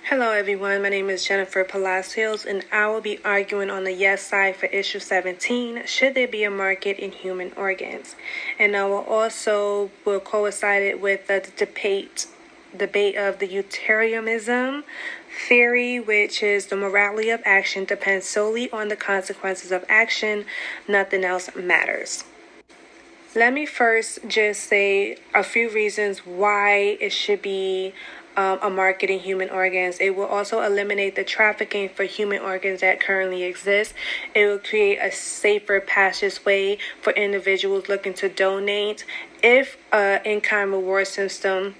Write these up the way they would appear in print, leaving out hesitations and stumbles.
Hello everyone, my name is Jennifer Palacios and I will be arguing on the yes side for issue 17, should there be a market in human organs? And I will also coincide it with the debate of the utilitarianism theory, which is the morality of action depends solely on the consequences of action, nothing else matters. Let me first just say a few reasons why it should be a market in human organs. It will also eliminate the trafficking for human organs that currently exists. It will create a safer passageway for individuals looking to donate. If an in-kind reward system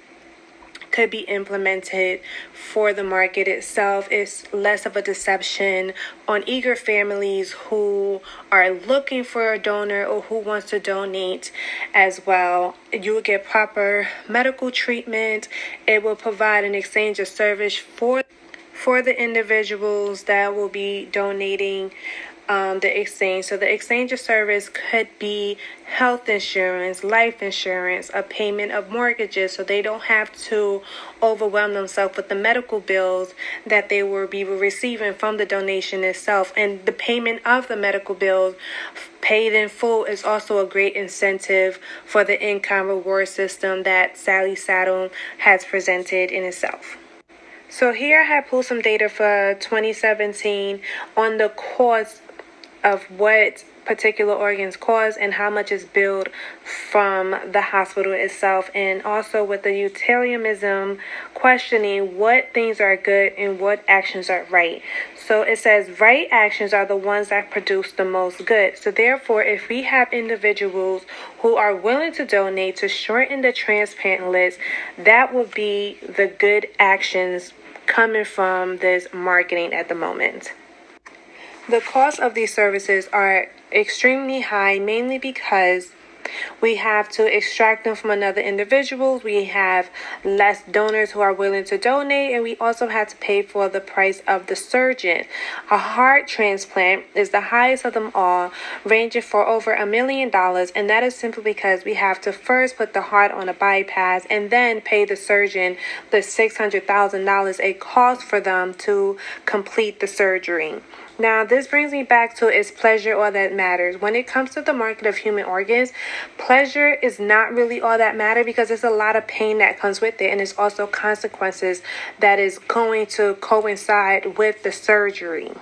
could be implemented for the market itself, it's less of a deception on eager families who are looking for a donor or who wants to donate as well. You will get proper medical treatment. It will provide an exchange of service for the individuals that will be donating the exchange. So the exchange of service could be health insurance, life insurance, a payment of mortgages, so they don't have to overwhelm themselves with the medical bills that they will be receiving from the donation itself. And the payment of the medical bills paid in full is also a great incentive for the in-kind reward system that Sally Saddle has presented in itself. So here I have pulled some data for 2017 on the cause of what particular organs cause and how much is billed from the hospital itself, and also with the utilitarianism questioning what things are good and what actions are right. So it says right actions are the ones that produce the most good. So therefore, if we have individuals who are willing to donate to shorten the transplant list, that would be the good actions coming from this marketing at the moment. The cost of these services are extremely high, mainly because we have to extract them from another individual. We have less donors who are willing to donate, and we also have to pay for the price of the surgeon. A heart transplant is the highest of them all, ranging for over $1 million, and that is simply because we have to first put the heart on a bypass and then pay the surgeon the $600,000 it costs for them to complete the surgery. Now, this brings me back to, is pleasure all that matters? When it comes to the market of human organs, pleasure is not really all that matter, because there's a lot of pain that comes with it, and there's also consequences that is going to coincide with the surgery.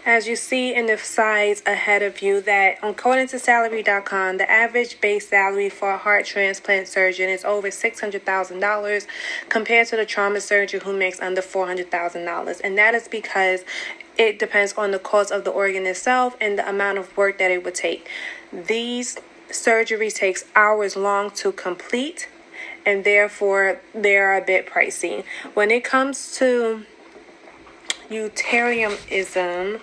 As you see in the slides ahead of you, that according to salary.com, the average base salary for a heart transplant surgeon is over $600,000 compared to the trauma surgeon who makes under $400,000. And that is because it depends on the cost of the organ itself and the amount of work that it would take. These surgeries takes hours long to complete, and therefore they are a bit pricey. When it comes to utilitarianism,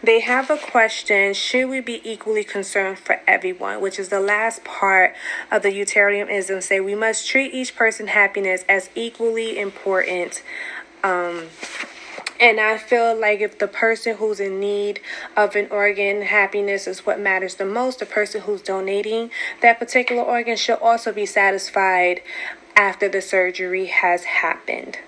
they have a question: should we be equally concerned for everyone? Which is the last part of the utilitarianism. Say we must treat each person's happiness as equally important. And I feel like if the person who's in need of an organ, happiness is what matters the most. The person who's donating that particular organ should also be satisfied after the surgery has happened.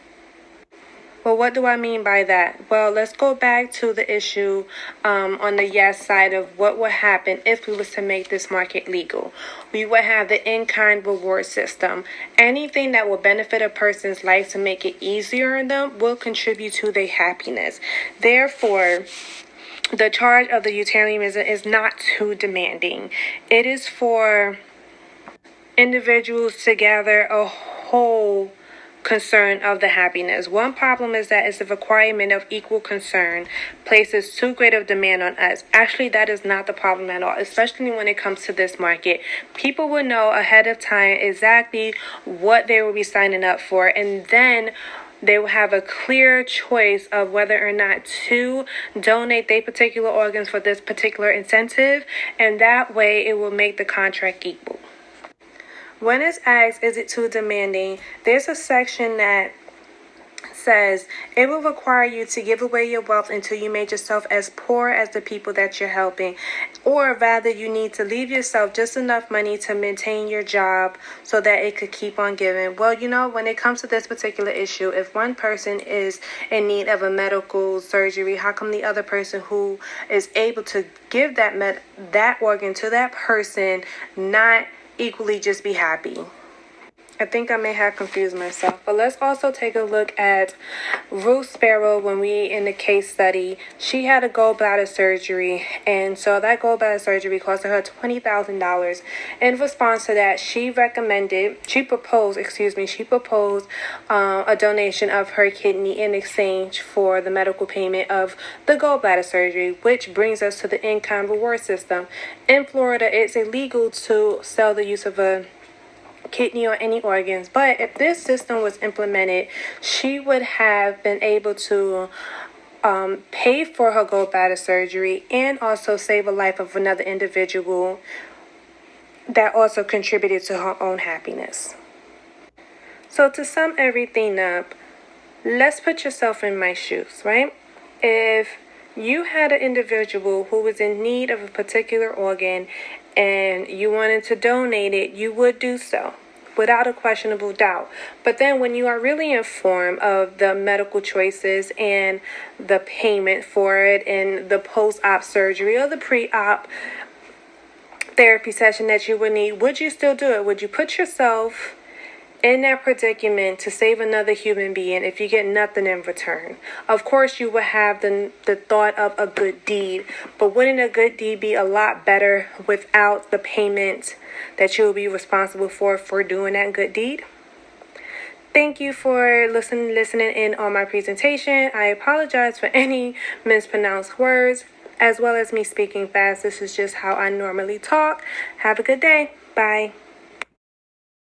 Well, what do I mean by that? Well, let's go back to the issue on the yes side of what would happen if we was to make this market legal. We would have the in-kind reward system. Anything that will benefit a person's life to make it easier on them will contribute to their happiness. Therefore, the charge of the utilitarianism is not too demanding. It is for individuals to gather a whole concern of the happiness. One problem is that it's the requirement of equal concern places too great of demand on us. Actually, that is not the problem at all, especially when it comes to this market. People will know ahead of time exactly what they will be signing up for, and then they will have a clear choice of whether or not to donate their particular organs for this particular incentive, and that way it will make the contract equal. When it's asked, is it too demanding? There's a section that says, it will require you to give away your wealth until you made yourself as poor as the people that you're helping. Or rather, you need to leave yourself just enough money to maintain your job so that it could keep on giving. Well, when it comes to this particular issue, if one person is in need of a medical surgery, how come the other person who is able to give that organ to that person not equally just be happy? I think I may have confused myself, but let's also take a look at Ruth Sparrow. When we in the case study, she had a gallbladder surgery, and so that gallbladder surgery cost her $20,000. In response to that, she proposed a donation of her kidney in exchange for the medical payment of the gallbladder surgery, which brings us to the in-kind reward system. In Florida, it's illegal to sell the use of a kidney or any organs, but if this system was implemented, she would have been able to pay for her gallbladder surgery and also save a life of another individual that also contributed to her own happiness. So to sum everything up, let's put yourself in my shoes, right? If you had an individual who was in need of a particular organ and you wanted to donate it, you would do so without a questionable doubt. But then when you are really informed of the medical choices and the payment for it and the post-op surgery or the pre-op therapy session that you would need, would you still do it? Would you put yourself in that predicament to save another human being if you get nothing in return? Of course, you would have the thought of a good deed, but wouldn't a good deed be a lot better without the payment that you will be responsible for doing that good deed? Thank you for listening in on my presentation. I apologize for any mispronounced words, as well as me speaking fast. This is just how I normally talk. Have a good day. Bye.